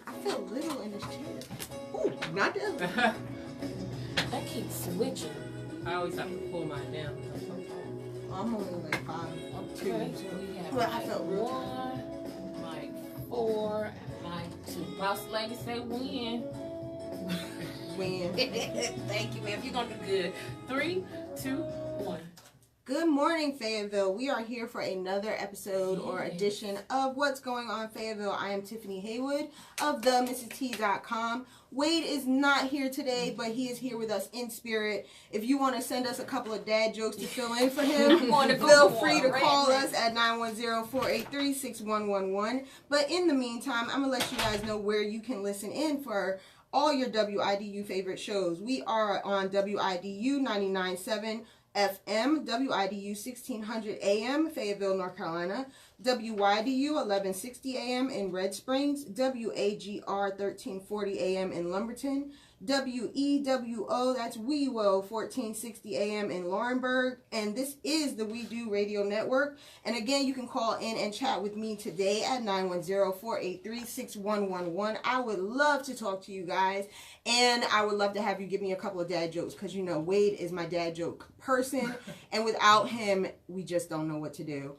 I feel little in this chair. Ooh, not that. That keeps switching. I always have to pull mine down. I'm only like 5'2". Okay, so we have Well, I like felt real 1, like 4, like 2. Boss lady say win. Win. Thank you, ma'am. You're gonna do good. 3, 2, 1. Good morning, Fayetteville. We are here for another episode or edition of What's Going On Fayetteville. I am Tiffany Haywood of TheMrsTee.com. Wade is not here today, but he is here with us in spirit. If you want to send us a couple of dad jokes to fill in for him, feel free to call us at 910-483-6111. But in the meantime, I'm going to let you guys know where you can listen in for all your WIDU favorite shows. We are on WIDU 99.7 FM, WIDU 1600 AM, Fayetteville, North Carolina, WYDU 1160 AM in Red Springs, WAGR 1340 AM in Lumberton, WEWO, that's WeWo 1460 AM in Laurinburg, and this is the We Do Radio Network. And again, you can call in and chat with me today at 910-483-6111. I would love to talk to you guys, and I would love to have you give me a couple of dad jokes, because you know Wade is my dad joke person, and without him, we just don't know what to do.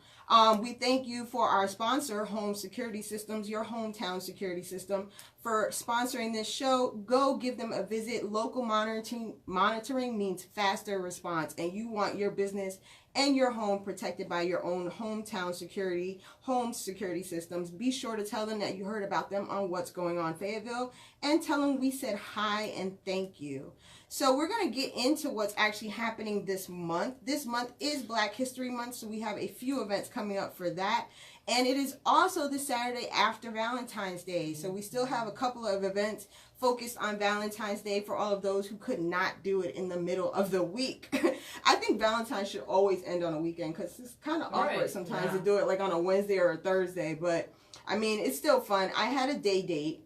We thank you for our sponsor, Home Security Systems, your hometown security system, for sponsoring this show. Go give them a visit. Local monitoring means faster response, and you want your business and your home protected by your own hometown security, Home Security Systems. Be sure to tell them that you heard about them on What's Going On Fayetteville, and tell them we said hi and thank you. So we're going to get into what's actually happening this month. This month is Black History Month, so we have a few events coming up for that. And it is also the Saturday after Valentine's Day. So we still have a couple of events focused on Valentine's Day for all of those who could not do it in the middle of the week. I think Valentine's should always end on a weekend, because it's kind of awkward sometimes to do it like on a Wednesday or a Thursday. But, I mean, it's still fun. I had a date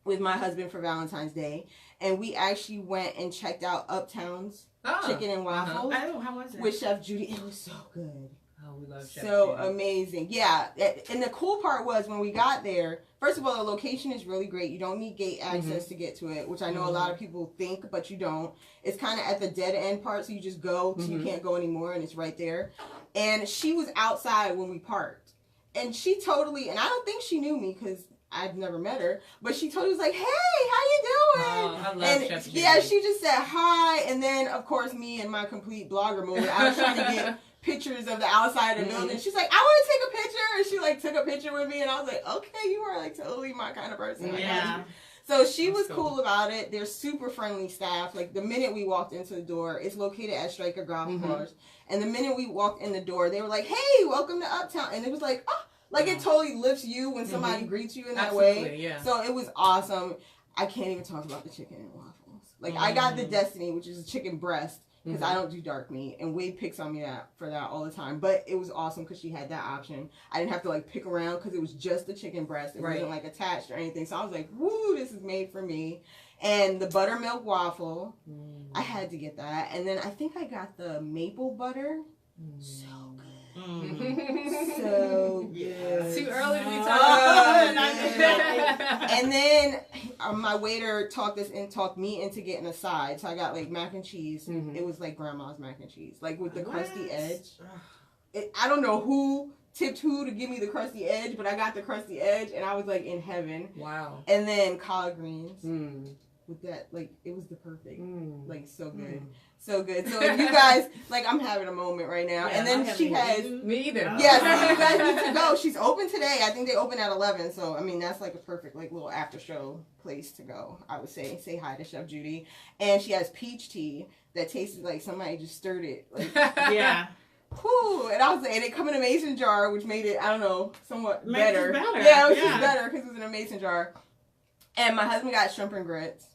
with my husband for Valentine's Day, and we actually went and checked out Uptown's Chicken and Waffles. Oh, how was it? With Chef Judy. It was so good. Oh, we love Chef So Judy. amazing. Yeah. And the cool part was when we got there, first of all, the location is really great. You don't need gate access to get to it, which I know a lot of people think, but you don't. It's kind of at the dead end part, so you just go till you can't go anymore, and it's right there. And she was outside when we parked. And she totally, and I don't think she knew me, because I've never met her, but she totally was like, "Hey, how you doing?" Oh, I love Chef Judy. Yeah, she just said hi, and then of course me in my complete blogger mode, I was trying to get pictures of the outside of the building. She's like, "I want to take a picture," and she like took a picture with me, and I was like, "Okay, you are like totally my kind of person." Yeah. So she was cool about it. They're super friendly staff. Like the minute we walked into the door, it's located at Stryker Golf Course, and the minute we walked in the door, they were like, "Hey, welcome to Uptown," and it was like, oh. Like, it totally lifts you when somebody greets you in that way. Yeah. So it was awesome. I can't even talk about the chicken and waffles. Like, I got the Destiny, which is a chicken breast, because I don't do dark meat. And Wade picks on me for that all the time. But it was awesome because she had that option. I didn't have to, like, pick around because it was just the chicken breast. It wasn't, like, attached or anything. So I was like, woo, this is made for me. And the buttermilk waffle, I had to get that. And then I think I got the maple butter. So good. So good. Too early to be talking. And then my waiter talked me into getting a side. So I got like mac and cheese. It was like grandma's mac and cheese, like with the crusty edge. I don't know who tipped who to give me the crusty edge, but I got the crusty edge, and I was like in heaven. Wow. And then collard greens. With that, like, it was the perfect, like, so good. So good. So if you guys, like, I'm having a moment right now. Yeah, and then she has... Me either. Yeah, so you guys need to go. She's open today. I think they open at 11. So, I mean, that's, like, a perfect, like, little after-show place to go, I would say. Say hi to Chef Judy. And she has peach tea that tasted like somebody just stirred it. Like, yeah. Whew. And I was like, and it come in a mason jar, which made it, I don't know, somewhat better. It better. Yeah, it was just better because it was in a mason jar. And my husband got shrimp and grits.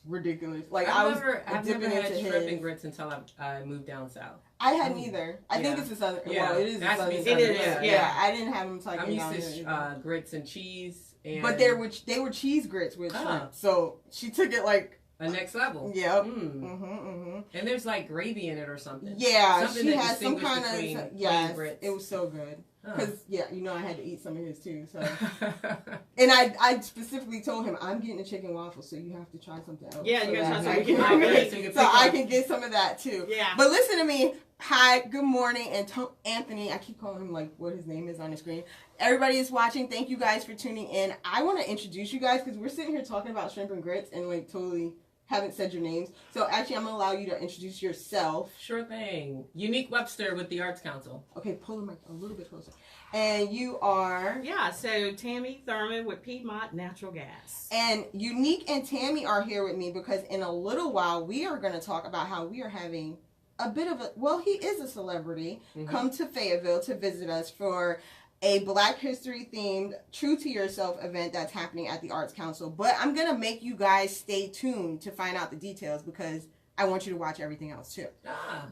Ridiculous. Like I've never had into shrimp and grits until I moved down south. I hadn't either. I think it's a southern. Yeah. Well, it is a southern. It is. Yeah. I didn't have them until I I'm came used down to grits and cheese. And but they were cheese grits with shrimp. So she took it like a next level. Yep. And there's like gravy in it or something. Yeah, something she that has some kind of grits. it was so good. Because, yeah, you know I had to eat some of his too. So, and I specifically told him, I'm getting a chicken waffle, so you have to try something else. Yeah, so you gotta that try something. so I can get some of that too. Yeah. But listen to me. Hi, good morning. And Anthony, I keep calling him like what his name is on the screen. Everybody is watching. Thank you guys for tuning in. I want to introduce you guys because we're sitting here talking about shrimp and grits and like totally haven't said your names. So actually, I'm going to allow you to introduce yourself. Sure thing. Unique Webster with the Arts Council. Okay, pull the mic a little bit closer. And you are? Yeah, so Tammy Thurman with Piedmont Natural Gas. And Unique and Tammy are here with me because in a little while, we are going to talk about how we are having a bit of a, well, he is a celebrity, come to Fayetteville to visit us for a Black History themed True to Yourself event that's happening at the Arts Council. But I'm going to make you guys stay tuned to find out the details because I want you to watch everything else too.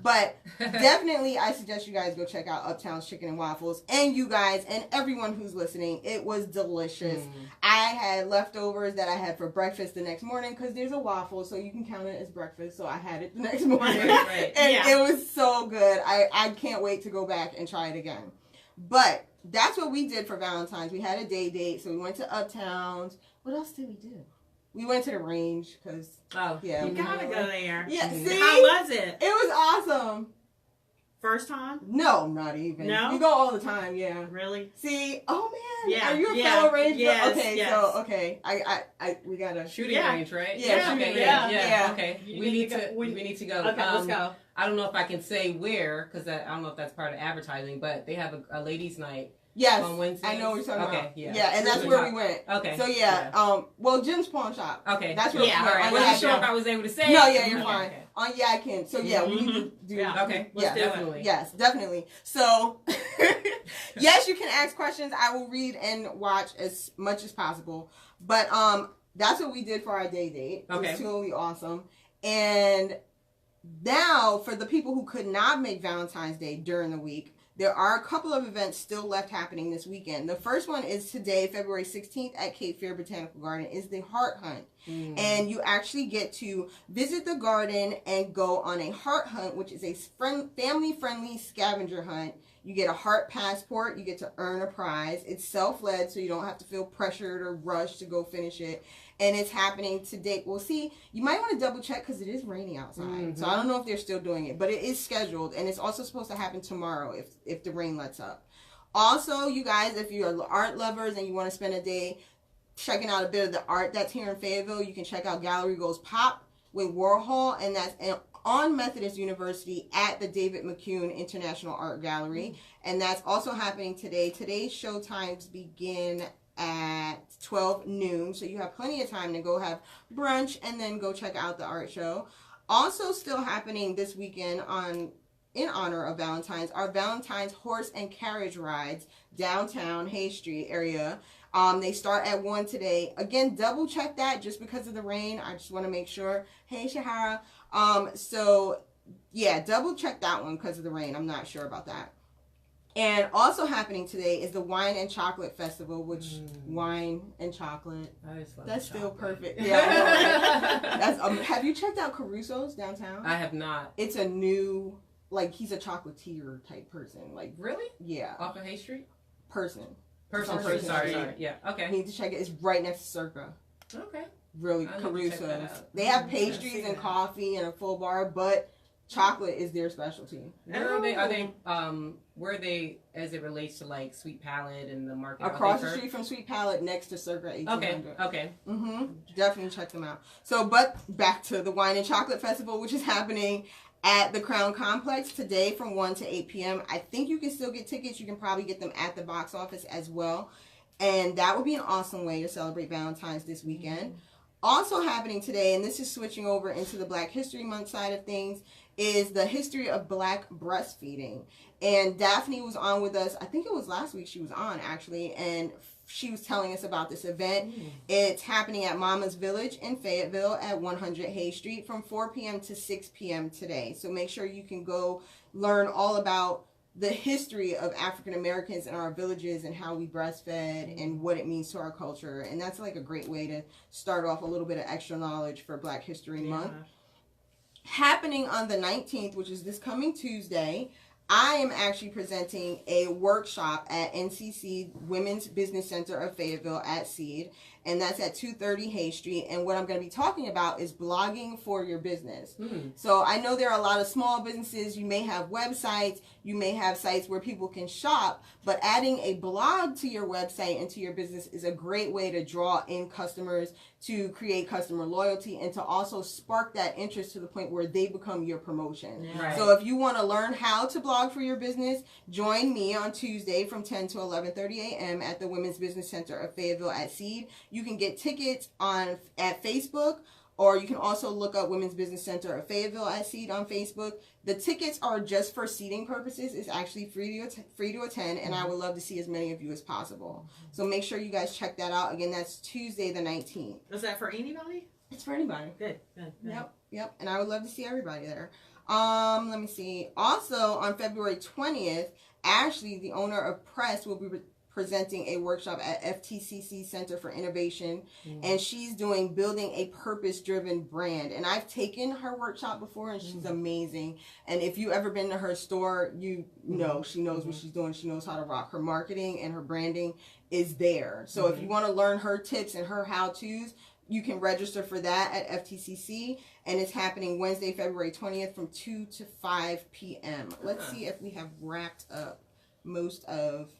But definitely I suggest you guys go check out Uptown's Chicken and Waffles. And you guys and everyone who's listening, it was delicious. I had leftovers that I had for breakfast the next morning because there's a waffle, so you can count it as breakfast. So I had it the next morning. Right. And it was so good. I can't wait to go back and try it again. But that's what we did for Valentine's. We had a day date, so we went to Uptown's. What else did we do? We went to the range because, yeah. You gotta go there. Yeah, see? How was it? It was awesome. First time? No, not even. No? You go all the time, yeah. Really? See? Oh, man. Yeah. Are you a fellow ranger? Yes, okay, yes. so, okay. We gotta... Shooting range, right? Yeah, okay, shooting yeah. range. Okay. You We need to go. Okay, let's go. I don't know if I can say where, because I don't know if that's part of advertising, but they have a ladies' night. Yes, on Wednesdays. I know what you're talking about. Yeah. Yeah, and that's where we went. Okay. So well, Jim's Pawn Shop. Okay. That's where we went. All right. I wasn't sure if I was able to say. No, yeah, you're Okay. fine. Okay. I can. So yeah, we need to do. Yeah. Okay. Yeah, Definitely. Yes, definitely. So, yes, you can ask questions. I will read and watch as much as possible. But that's what we did for our day date. It was totally awesome. And now, for the people who could not make Valentine's Day during the week, there are a couple of events still left happening this weekend. The first one is today, February 16th at Cape Fear Botanical Garden, is the Heart Hunt. And you actually get to visit the garden and go on a heart hunt, which is a family-friendly scavenger hunt. You get a heart passport. You get to earn a prize. It's self-led, so you don't have to feel pressured or rushed to go finish it. And it's happening today. Well, see, you might want to double check because it is raining outside. So I don't know if they're still doing it, but it is scheduled. And it's also supposed to happen tomorrow if the rain lets up. Also, you guys, if you're art lovers and you want to spend a day checking out a bit of the art that's here in Fayetteville, you can check out Gallery Goes Pop with Warhol. And that's on Methodist University at the David McCune International Art Gallery. And that's also happening today. Today's show times begin at 12 noon, so you have plenty of time to go have brunch and then go check out the art show. Also still happening this weekend in honor of Valentine's, our Valentine's horse and carriage rides downtown Hay Street area. They start at 1 today. Again, double check that just because of the rain. I just want to make sure. Hey, Shahara. So yeah, double check that one because of the rain. I'm not sure about that. And also happening today is the Wine and Chocolate Festival, which wine and chocolate. I just love That's still chocolate. perfect. Yeah, I know, right? That's have you checked out Caruso's downtown? I have not. It's a new, like, he's a chocolatier type person. Like, Really? yeah. Off of Hay Street? Person. Sorry. Street. Yeah. Okay. You need to check it. It's right next to Circa. Okay. Really, I need to check that Caruso's. out. They have I pastries see and that. coffee and a full bar, but chocolate is their specialty. Where are they as it relates to like Sweet Palette and the market? Across the street from Sweet Palette, next to Circa 1800. Okay. Definitely check them out. So, but back to the Wine and Chocolate Festival, which is happening at the Crown Complex today from 1 to 8 p.m. I think you can still get tickets. You can probably get them at the box office as well. And that would be an awesome way to celebrate Valentine's this weekend. Also happening today, and this is switching over into the Black History Month side of things, is the history of Black breastfeeding. And Daphne was on with us. I think it was last week she was on, actually, and she was telling us about this event. It's happening at Mama's Village in Fayetteville at 100 Hay Street from 4 p.m. to 6 p.m. today. So make sure you can go learn all about the history of African Americans in our villages and how we breastfed and what it means to our culture. And that's like a great way to start off a little bit of extra knowledge for Black History Month. Happening on the 19th, which is this coming Tuesday, I am actually presenting a workshop at NCC Women's Business Center of Fayetteville at Seed, and that's at 230 Hay Street. And what I'm going to be talking about is blogging for your business. So I know there are a lot of small businesses. You may have websites, you may have sites where people can shop, but adding a blog to your website and to your business is a great way to draw in customers, to create customer loyalty, and to also spark that interest to the point where they become your promotion. Right. So if you want to learn how to blog for your business, join me on Tuesday from 10 to 11:30 a.m. at the Women's Business Center of Fayetteville at Seed. You can get tickets at Facebook, or you can also look up Women's Business Center of Fayetteville at Seed on Facebook. The tickets are just for seating purposes. It's actually free to attend, and I would love to see as many of you as possible. So make sure you guys check that out. Again, that's Tuesday the 19th. Is that for anybody? It's for anybody. Good. Yep. And I would love to see everybody there. Let me see. Also, on February 20th, Ashley, the owner of Press, will be presenting a workshop at FTCC Center for Innovation, and she's doing building a purpose-driven brand. And I've taken her workshop before, and she's amazing. And if you've ever been to her store, you know she knows what she's doing. She knows how to rock. Her marketing and her branding is there. So if you want to learn her tips and her how-tos, you can register for that at FTCC, and it's happening Wednesday, February 20th from 2 to 5 p.m. Let's see if we have wrapped up most of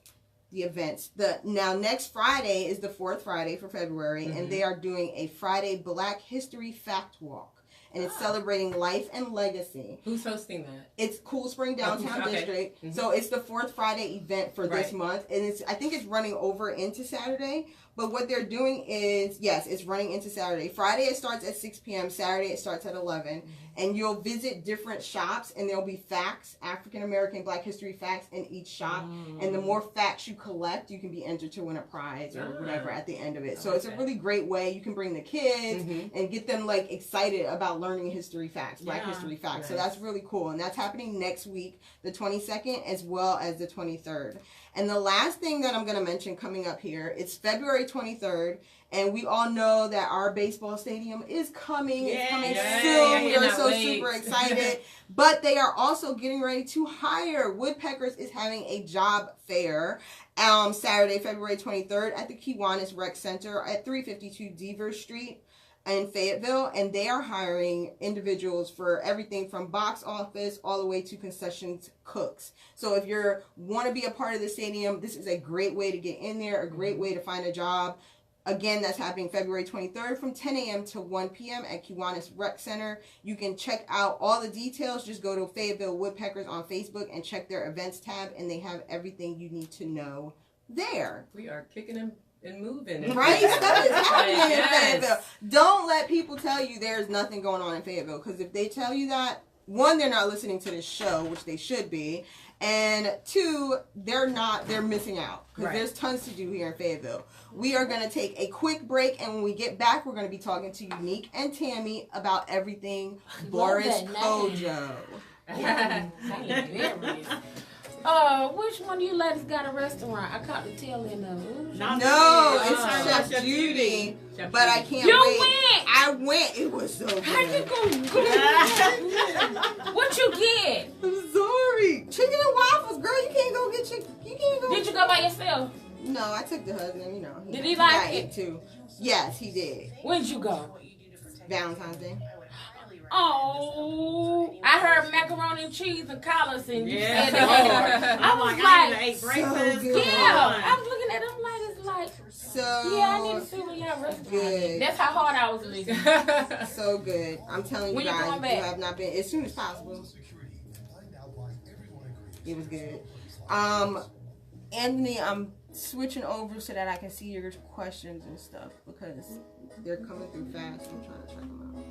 the events. Now next Friday is the 4th Friday for February, and they are doing a Friday Black History Fact Walk, and it's celebrating life and legacy. Who's hosting that? It's Cool Spring Downtown District. So it's the 4th Friday event for this month, and I think it's running over into Saturday. But what they're doing is, yes, it's running into Saturday. Friday it starts at 6 p.m. Saturday it starts at 11. And you'll visit different shops, and there'll be facts, African American Black History facts in each shop. And the more facts you collect, you can be entered to win a prize or whatever at the end of it. So it's a really great way. You can bring the kids and get them like excited about learning history facts, Black history facts. So that's really cool. And that's happening next week, the 22nd, as well as the 23rd. And the last thing that I'm going to mention coming up here, it's February 23rd, and we all know that our baseball stadium is coming. It's coming soon. We are so super excited. But they are also getting ready to hire. Woodpeckers is having a job fair Saturday, February 23rd at the Kiwanis Rec Center at 352 Devers Street in Fayetteville, and they are hiring individuals for everything from box office all the way to concessions cooks. So if you want to be a part of the stadium, this is a great way to get in there, a great way to find a job. Again, that's happening February 23rd from 10 a.m. to 1 p.m. at Kiwanis Rec Center. You can check out all the details. Just go to Fayetteville Woodpeckers on Facebook and check their events tab, and they have everything you need to know there. We are kicking them and moving. Right? Stuff is happening in Fayetteville. Don't let people tell you there's nothing going on in Fayetteville, because if they tell you that, one, they're not listening to this show, which they should be, and two, they're missing out, because there's tons to do here in Fayetteville. We are going to take a quick break, and when we get back, we're going to be talking to Unique and Tammy about everything Boris Kodjoe. Which one of you ladies got a restaurant? I caught the tail end of it. No, it's Chef Judy. But I can't wait. You went! I went. It was so good. How you go? What you get? I'm sorry. Chicken and waffles, girl. You can't go get chicken. You can't go. Did you go by yourself? No, I took the husband. You know. Did he like it too? Yes, he did. When did you go? Valentine's Day. Oh, I heard macaroni and cheese and collards, and you said I was like, I ate breakfast. Yeah, I was looking at them like it's like. So yeah, I need to see where y'all restaurant. Good. That's how hard I was leaving. So good. I'm telling you guys, if you have not been, as soon as possible. It was good. Anthony, I'm switching over so that I can see your questions and stuff, because they're coming through fast. I'm trying to check them out.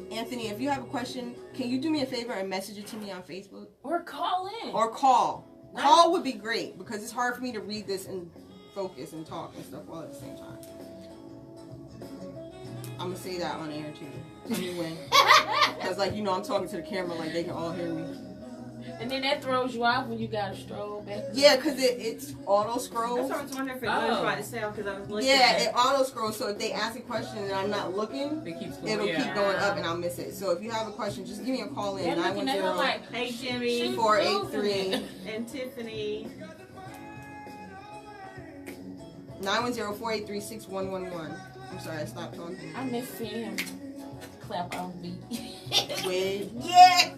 Anthony, if you have a question, can you do me a favor and message it to me on Facebook? Or call in. Or call. Call would be great, because it's hard for me to read this and focus and talk and stuff all at the same time. I'm going to say that on air too. Tell me when. Because, like, you know, I'm talking to the camera like they can all hear me. And then that throws you off when you got to stroll back. Yeah, because it's auto scrolls. That's what I was wondering if it goes by itself because I was looking Yeah, at it auto scrolls. So if they ask a question and I'm not looking, It keeps going. it'll Yeah. keep going up and I'll miss it. So if you have a question, just give me a call in. They're looking at her like, Hey, Jimmy 483 and Tiffany. 910-483-6111. I'm sorry, I stopped talking. I miss seeing him clap on beat. With Yeah.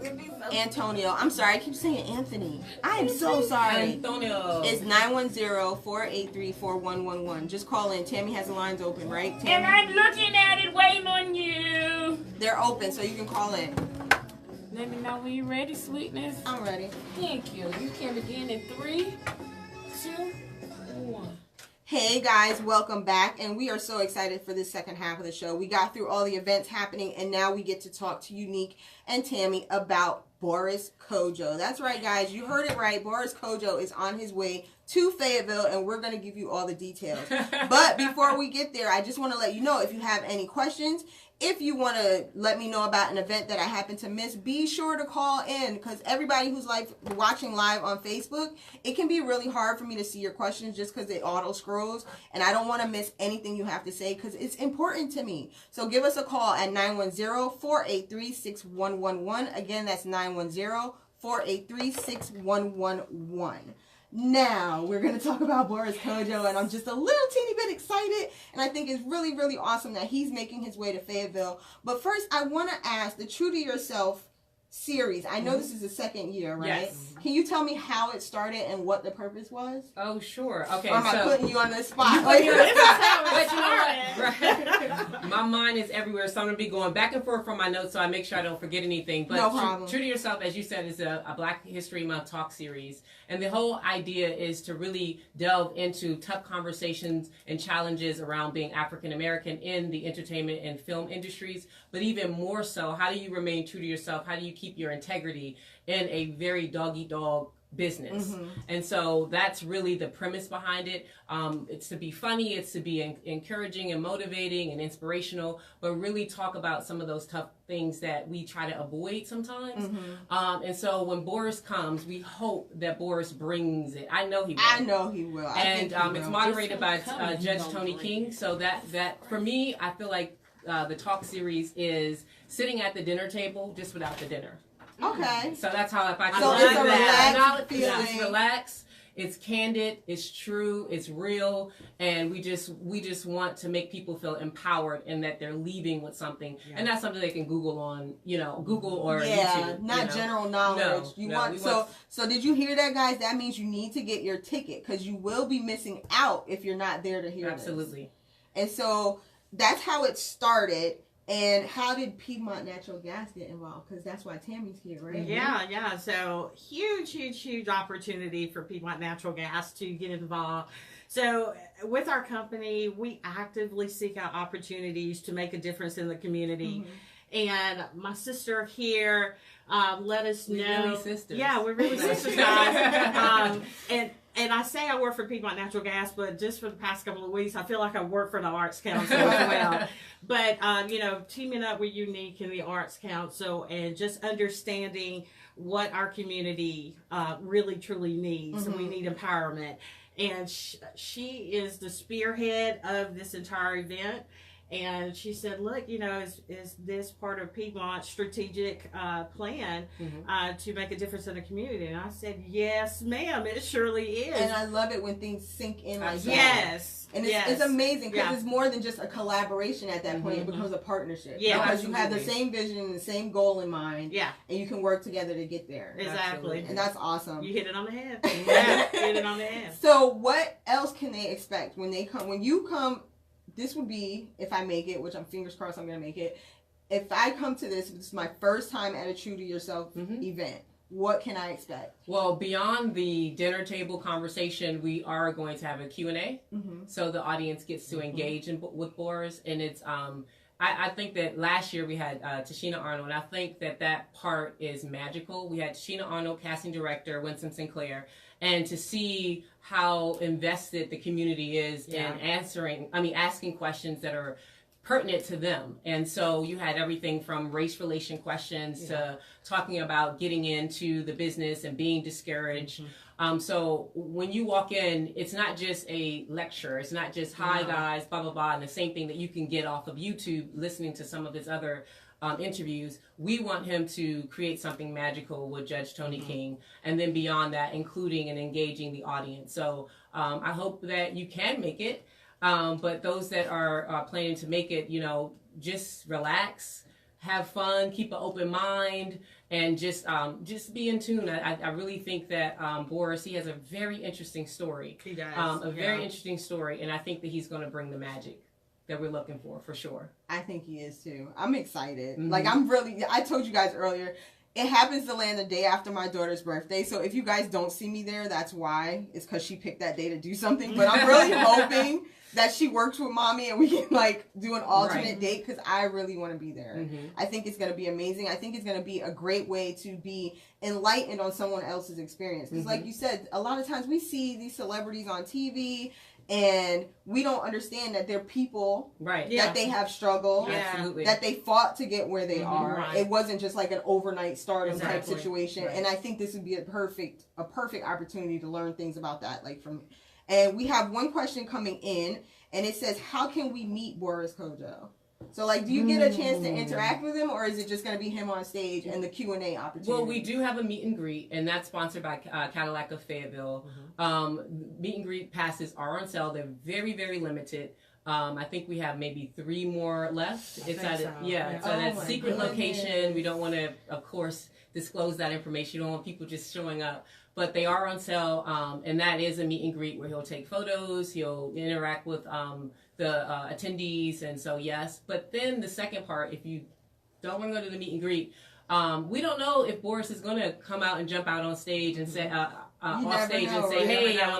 Antonio. I'm sorry, I keep saying Anthony. I am so sorry. Antonio. It's 910-483-4111. Just call in. Tammy has the lines open, right? Tammy? And I'm looking at it, waiting on you. They're open, so you can call in. Let me know when you're ready, sweetness. I'm ready. Thank you. You can begin in 3, 2, 1. Hey guys, welcome back, and we are so excited for this second half of the show. We got through all the events happening, and now we get to talk to Unique and Tammy about Boris Kodjoe. That's right, guys. You heard it right. Boris Kodjoe is on his way to Fayetteville, and we're going to give you all the details. But before we get there, I just want to let you know if you have any questions, if you want to let me know about an event that I happen to miss, be sure to call in, because everybody who's like watching live on Facebook, it can be really hard for me to see your questions just because it auto scrolls, and I don't want to miss anything you have to say because it's important to me. So give us a call at 910-483-6111. Again, that's 910-483-6111. Now, we're going to talk about Boris Kodjoe, and I'm just a little teeny bit excited, and I think it's really, really awesome that he's making his way to Fayetteville. But first, I want to ask the True to Yourself series. I know this is the second year, right? Yes. Can you tell me how it started and what the purpose was? Oh, sure. Okay, Or am I so putting you on the spot? You put me on the spot. But But you know what? Right. My mind is everywhere, so I'm going to be going back and forth from my notes so I make sure I don't forget anything. But No problem. True to Yourself, as you said, is a Black History Month talk series. And the whole idea is to really delve into tough conversations and challenges around being African American in the entertainment and film industries. But even more so, how do you remain true to yourself? How do you keep your integrity in a very dog-eat-dog business? And so that's really the premise behind it. It's to be funny, it's to be encouraging and motivating and inspirational, but really talk about some of those tough things that we try to avoid sometimes. And so when Boris comes, we hope that Boris brings it. I know he will. I know he will. I And think he it's will. moderated by coming, he Judge gonna Tony bring King. it. So that for me, I feel like the talk series is sitting at the dinner table just without the dinner. Okay. So that's how if I So can it's a do relaxed that. It's feeling. relaxed. It's candid. It's true. It's real. And we just want to make people feel empowered and that they're leaving with something, and not something they can Google on, Google or YouTube. Not general knowledge. No, So did you hear that, guys? That means you need to get your ticket because you will be missing out if you're not there to hear this. Absolutely. And so that's how it started. And how did Piedmont Natural Gas get involved? Because that's why Tammy's here, right? Yeah. So huge opportunity for Piedmont Natural Gas to get involved. So with our company, we actively seek out opportunities to make a difference in the community. And my sister here let us know. We're really sisters. Yeah, we're really sisters, guys. And I say I work for Piedmont Natural Gas, but just for the past couple of weeks, I feel like I work for the Arts Council as well. But, teaming up with Unique and the Arts Council and just understanding what our community really, truly needs. We need empowerment. And she is the spearhead of this entire event. And she said, look, is this part of Piedmont's strategic plan to make a difference in the community? And I said, yes, ma'am, it surely is. And I love it when things sink in like that. Yes. And it's amazing because it's more than just a collaboration at that point. It Mm-hmm. becomes a partnership. Yeah, Because you have the absolutely. same vision and the same goal in mind. Yeah. And you can work together to get there. Exactly. And that's awesome. You hit it on the head. Yeah, hit it on the head. So what else can they expect when they come? When you come, this would be, if I make it, which I'm fingers crossed I'm going to make it. If I come to this is my first time at a True to Yourself event. What can I expect? Well, beyond the dinner table conversation, we are going to have a Q&A. So the audience gets to engage with Boris. And it's, I think that last year we had Tashina Arnold, and I think that part is magical. We had Tashina Arnold, casting director, Winston Sinclair, and to see how invested the community is in asking questions that are pertinent to them. And so you had everything from race relation questions to talking about getting into the business and being discouraged. So when you walk in, it's not just a lecture. It's not just, hi guys, blah, blah, blah, and the same thing that you can get off of YouTube listening to some of his other interviews. We want him to create something magical with Judge Tony King, and then beyond that, including and engaging the audience. So I hope that you can make it. But those that are planning to make it, just relax, have fun, keep an open mind, and just be in tune. I really think that Boris, he has a very interesting story. He does. A very interesting story, and I think that he's going to bring the magic that we're looking for sure. I think he is too. I'm excited. Like, I told you guys earlier, it happens to land the day after my daughter's birthday. So if you guys don't see me there, that's why. It's because she picked that day to do something. But I'm really hoping that she works with mommy and we can do an alternate date, because I really want to be there. I think it's going to be amazing. I think it's going to be a great way to be enlightened on someone else's experience. Because like you said, a lot of times we see these celebrities on TV and we don't understand that they're people, that they have struggled, that they fought to get where they are. It wasn't just like an overnight stardom type situation. And I think this would be a perfect opportunity to learn things about that. And we have one question coming in, and it says, how can we meet Boris Kodjoe? So, do you get a chance to interact with him, or is it just going to be him on stage and the Q&A opportunity? Well, we do have a meet and greet, and that's sponsored by Cadillac of Fayetteville. Meet and greet passes are on sale. They're very, very limited. I think we have maybe 3 more left. It's at a secret location. We don't want to, of course, disclose that information. You don't want people just showing up. But they are on sale, and that is a meet and greet where he'll take photos, he'll interact with the attendees, and so yes. But then the second part, if you don't want to go to the meet and greet, we don't know if Boris is going to come out and jump out on stage and say, hey, I want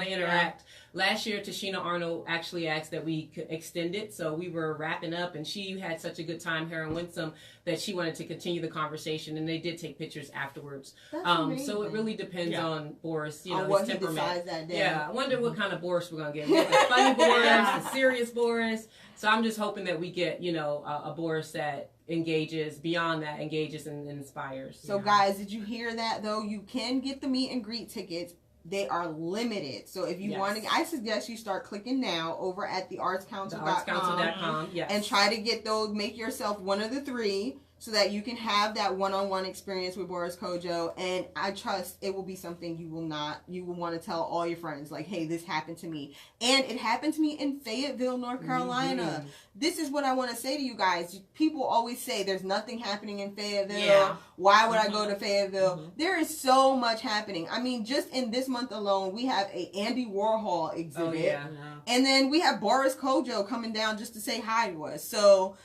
to interact. Last year, Tashina Arnold actually asked that we could extend it, so we were wrapping up, and she had such a good time, her and Winsome, that she wanted to continue the conversation, and they did take pictures afterwards. So it really depends on Boris, what his he temperament. decides that day. Yeah, I wonder what kind of Boris we're going to get. We get the funny Boris, the serious Boris. So I'm just hoping that we get, a Boris that engages, beyond that, engages and inspires. So guys, did you hear that, though? You can get the meet and greet tickets. They are limited. So if you want to, I suggest you start clicking now over at theartscouncil.com and try to get those, make yourself one of the 3 so that you can have that one-on-one experience with Boris Kodjoe. And I trust it will be something you will want to tell all your friends, like, hey, this happened to me. And it happened to me in Fayetteville, North Carolina. This is what I want to say to you guys. People always say there's nothing happening in Fayetteville. Why would I go to Fayetteville? There is so much happening. I mean, just in this month alone, we have a Andy Warhol exhibit. And then we have Boris Kodjoe coming down just to say hi to us. So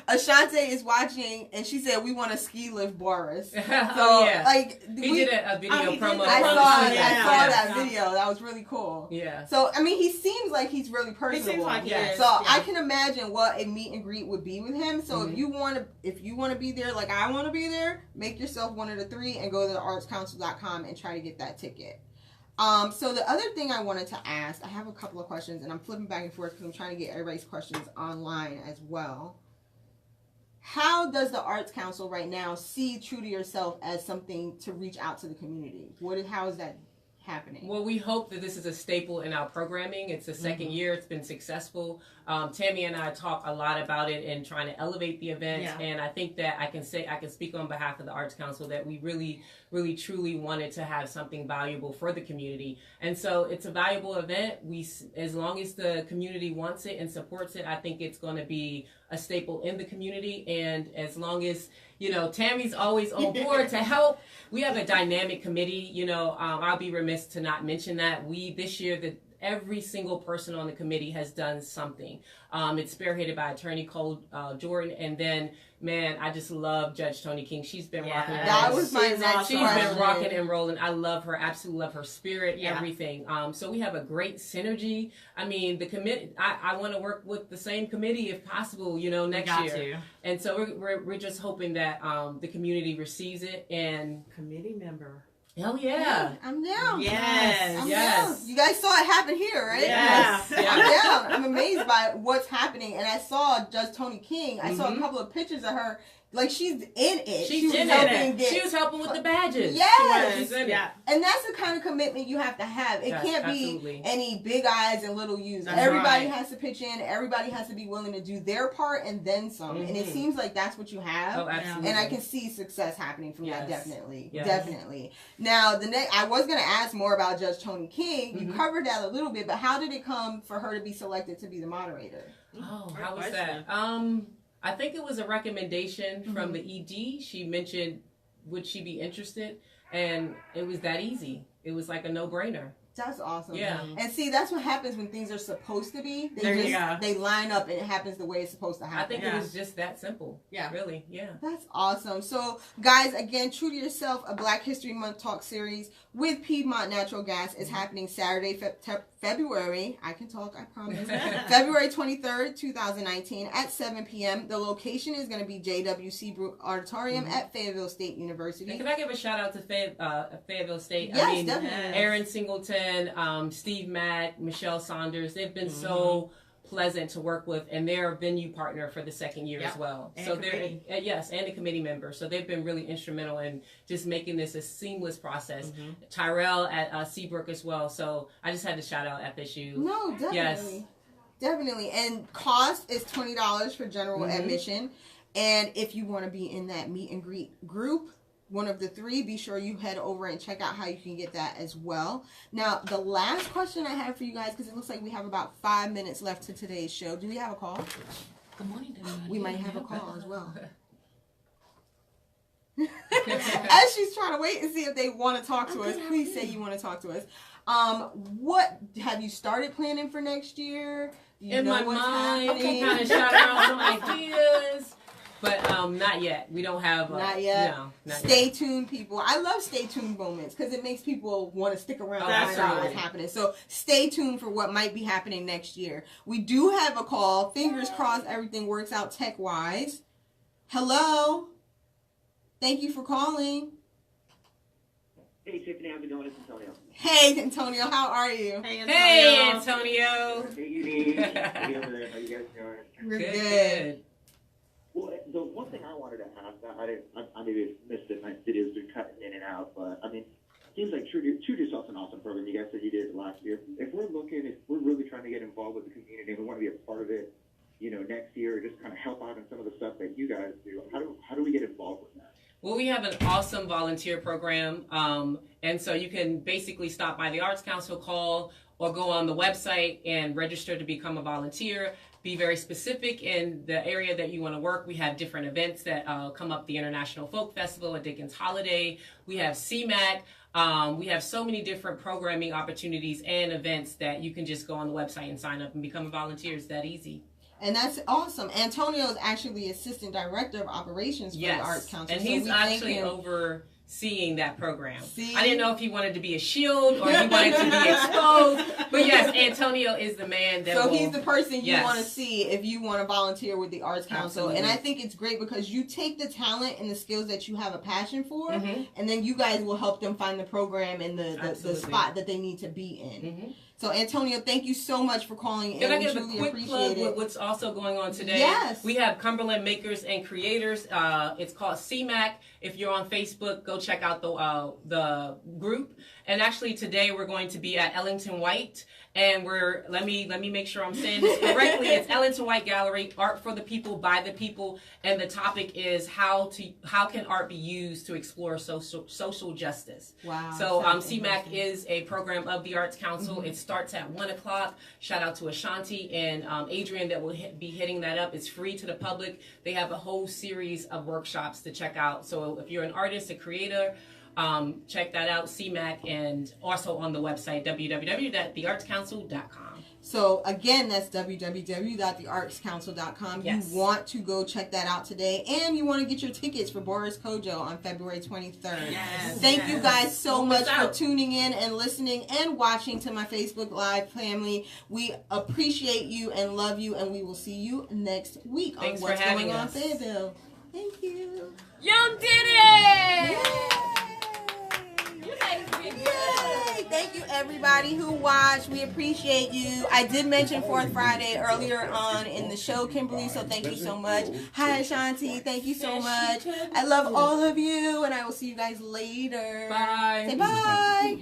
Ashante is watching, and she said we want to ski lift Boris. So he did a video promo. I saw that video. That was really cool. So I mean, he seems like he's really personable. He seems like I can imagine what a meet and greet would be with him. So if you want to be there, like I want to be there, make yourself one of the 3 and go to theartscouncil.com and try to get that ticket. So the other thing I wanted to ask, I have a couple of questions, and I'm flipping back and forth because I'm trying to get everybody's questions online as well. How does the Arts Council right now see True to Yourself as something to reach out to the community? How is that happening? Well, we hope that this is a staple in our programming. It's the second year. It's been successful. Tammy and I talk a lot about it and trying to elevate the event. And I think that I can speak on behalf of the Arts Council that we really, really, truly wanted to have something valuable for the community. And so it's a valuable event. As long as the community wants it and supports it, I think it's going to be a staple in the community. And as long as, Tammy's always on board to help. We have a dynamic committee. I'll be remiss to not mention that. This year, every single person on the committee has done something. It's spearheaded by Attorney Cole Jordan, and then, man, I just love Judge Tony King. She's been rocking. That was my next She's been rocking and rolling. I love her, absolutely love her spirit, everything. So we have a great synergy. I mean, the committee. I want to work with the same committee if possible. Next year. And so we're just hoping that the community receives it and committee member. Oh yeah. I'm down. Yes. I'm Yes. down. You guys saw it happen here, right? Yes. Yeah. I'm down. I'm amazed by what's happening. And I saw Judge Toni King. I saw a couple of pictures of her. Like, she's in it. She's she in was it. helping get, She was helping with the badges. Yes. She's in it. Yeah. and that's the kind of commitment you have to have. It Yes, can't absolutely. be any big eyes and little U's. That's Everybody right. has to pitch in. Everybody has to be willing to do their part and then some. And it seems like that's what you have. Oh, absolutely. And I can see success happening from that, Yes. definitely. Yes. Definitely. Now, I was going to ask more about Judge Toni King. You covered that a little bit, but how did it come for her to be selected to be the moderator? Oh, Great how was question. that? I think it was a recommendation from the ED. She mentioned, would she be interested? And it was that easy. It was like a no-brainer. That's awesome. Yeah. And see, that's what happens when things are supposed to be. There you go. They line up and it happens the way it's supposed to happen. I think Yeah. it was just that simple. Yeah. Really, yeah. That's awesome. So, guys, again, True to Yourself, a Black History Month talk series with Piedmont Natural Gas is happening Saturday, February. I can talk, I promise. February 23rd, 2019 at 7 p.m. The location is going to be JWC Auditorium at Fayetteville State University. And can I give a shout out to Fayetteville State? Yes, I mean, definitely. Aaron Singleton, Steve Mack, Michelle Saunders. They've been so pleasant to work with, and they're a venue partner for the second year as well. And so committee. they're yes, and a committee member. So they've been really instrumental in just making this a seamless process. Tyrell at Seabrook as well. So I just had to shout out FSU. No, definitely. Yes. Definitely. And cost is $20 for general admission. And if you want to be in that meet and greet group, one of the three, be sure you head over and check out how you can get that as well. Now, the last question I have for you guys, because it looks like we have about 5 minutes left to today's show. Do we have a call? Good morning, everybody. We might have a call as well. As she's trying to wait and see if they want to talk to us, please say you want to talk to us. What have you started planning for next year? Do you In know my what's mind, happening? kind of shout out some ideas. But not yet. We don't have. Not yet. No, not Stay yet. tuned, people. I love stay tuned moments because it makes people want to stick around Oh, and find out what's absolutely. happening. So stay tuned for what might be happening next year. We do have a call. Fingers crossed everything works out tech-wise. Hello? Thank you for calling. Hey, Tiffany, how's it going? It's Antonio. Hey, Antonio. How are you? Hey, Hey, Antonio. Hey, Edie. Hey, over there. How you guys doing? We're Good, good. good. Well, the one thing I wanted to ask, I maybe missed it. My video's been cutting in and out, but I mean, it seems like True to Yourself's an awesome program. You guys said you did it last year. If we're really trying to get involved with the community and we want to be a part of it, next year, or just kind of help out in some of the stuff that you guys do, how do we get involved with that? Well, we have an awesome volunteer program, and so you can basically stop by the Arts Council, call, or go on the website and register to become a volunteer. Be very specific in the area that you want to work. We have different events that come up, the International Folk Festival, a Dickens Holiday. We have CMAC. We have so many different programming opportunities and events that you can just go on the website and sign up and become a volunteer. It's that easy. And that's awesome. Antonio is actually Assistant Director of Operations for the Arts Council. And so he's we thank actually him. overseeing that program. See? I didn't know if he wanted to be a shield or he wanted to be exposed. But yes, Antonio is the man that So will, he's the person you Yes. want to see if you want to volunteer with the Arts Council. Absolutely. And I think it's great because you take the talent and the skills that you have a passion for, Mhm. and then you guys will help them find the program and the Absolutely. spot that they need to be in. Mhm. So, Antonio, thank you so much for calling in. Can I We give a truly quick appreciate plug it. with what's also going on today? Yes. We have Cumberland Makers and Creators. It's called CMAC. If you're on Facebook, go check out the group. And actually today we're going to be at Ellington White. And let me make sure I'm saying this correctly. It's Ellington White Gallery, Art for the People, by the People. And the topic is how can art be used to explore social justice. Wow. So sounds CMAC interesting. is a program of the Arts Council. It starts at 1 o'clock. Shout out to Ashanti and Adrian that will be hitting that up. It's free to the public. They have a whole series of workshops to check out. So if you're an artist, a creator, check that out, CMAC, and also on the website, www.theartscouncil.com. So again, that's www.theartscouncil.com. Yes. You want to go check that out today, and you want to get your tickets for Boris Kodjoe on February 23rd. Yes. Thank you guys so Don't much miss for out. tuning in and listening and watching to my Facebook Live family. We appreciate you and love you, and we will see you next week Thanks on for What's having Going On us. Fayetteville. Thank you. You did it! Yay! You made thank you everybody who watched. We appreciate you. I did mention 4th Friday earlier on in the show, Kimberly, so thank you so much. Hi, Ashanti. Thank you so much. I love all of you, and I will see you guys later. Bye. Say bye.